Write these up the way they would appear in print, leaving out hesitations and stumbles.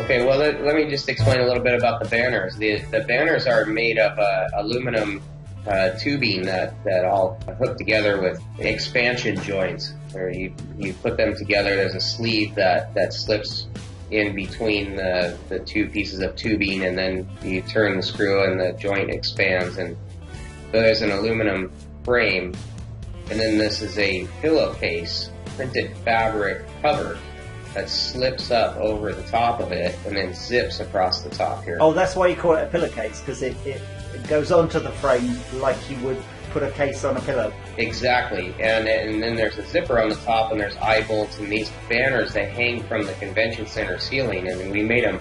Okay, well, let me just explain a little bit about the banners. The banners are made of aluminum tubing that all hooked together with expansion joints. Where you put them together, there's a sleeve that slips in between the two pieces of tubing, and then you turn the screw and the joint expands. And so there's an aluminum frame, and then this is a pillowcase, printed fabric cover that slips up over the top of it and then zips across the top here. Oh, that's why you call it a pillowcase, because it goes onto the frame like you would put a case on a pillow. Exactly, and then there's a zipper on the top, and there's eye bolts, and these banners, they hang from the convention center ceiling, and we made them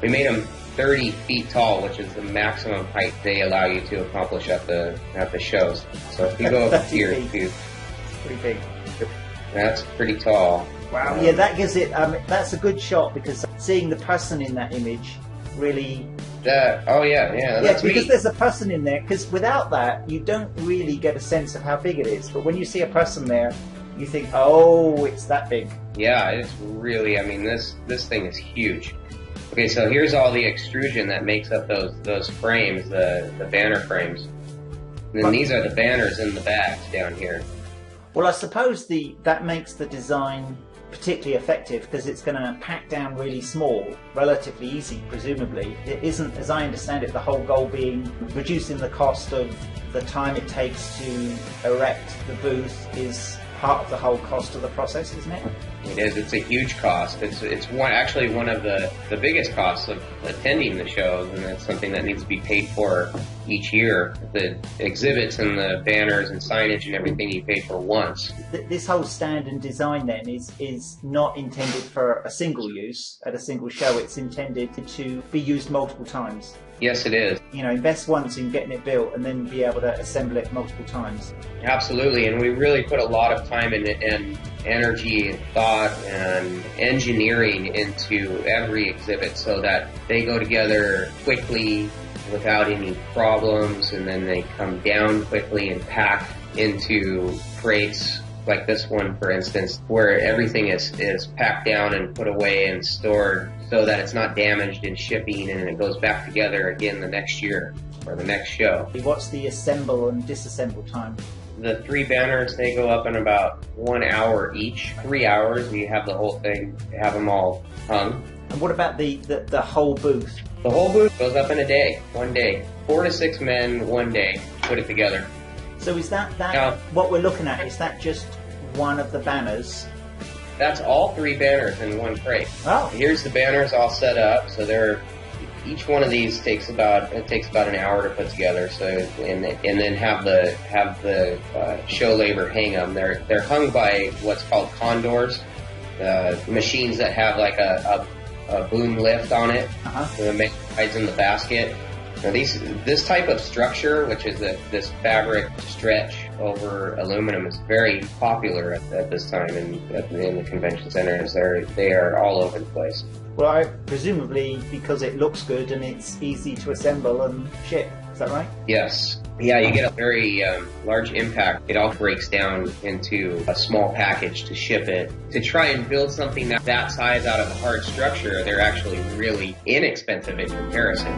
30 feet tall, which is the maximum height they allow you to accomplish at the shows. So if you go up here, it's pretty big. That's pretty tall. Wow, yeah, that gives it. That's a good shot, because seeing the person in that image really. Oh yeah, that's because me. there's a person in there. Because without that, you don't really get a sense of how big it is. But when you see a person there, you think, oh, it's that big. Yeah, it's really. I mean, this thing is huge. Okay, so here's all the extrusion that makes up those frames, the banner frames. And then these are the banners in the bags down here. Well, I suppose that makes the design particularly effective, because it's going to pack down really small, relatively easy, presumably. It isn't, as I understand it, the whole goal being reducing the cost of the time it takes to erect the booth is part of the whole cost of the process, isn't it? It is. It's a huge cost. It's actually one of the biggest costs of attending the shows, and it's something that needs to be paid for each year. The exhibits and the banners and signage and everything you pay for once. This whole stand and design then is not intended for a single use at a single show. It's intended to be used multiple times. Yes, it is. You know, invest once in getting it built and then be able to assemble it multiple times. Absolutely, and we really put a lot of time and energy and thought and engineering into every exhibit so that they go together quickly without any problems, and then they come down quickly and pack into crates like this one, for instance, where everything is packed down and put away and stored so that it's not damaged in shipping, and it goes back together again the next year or the next show. What's the assemble and disassemble time? The 3 banners, they go up in about 1 hour each. 3 hours, we have the whole thing, have them all hung. And what about the whole booth? The whole booth goes up in a day, 1 day. 4 to 6 men, 1 day, put it together. So is that what we're looking at? Is that just one of the banners? That's all 3 banners in 1 crate. Oh. Here's the banners all set up. So each one of these takes about an hour to put together. So and then have the show labor hang them. They're hung by what's called condors, machines that have like a boom lift on it. That hides in the basket. Now this type of structure, which is this fabric stretch over aluminum, is very popular at this time in the convention centers. They are all over the place. Well, presumably because it looks good and it's easy to assemble and ship. Is that right? Yes. Yeah, you get a very large impact. It all breaks down into a small package to ship it. To try and build something that size out of a hard structure, they're actually really inexpensive in comparison.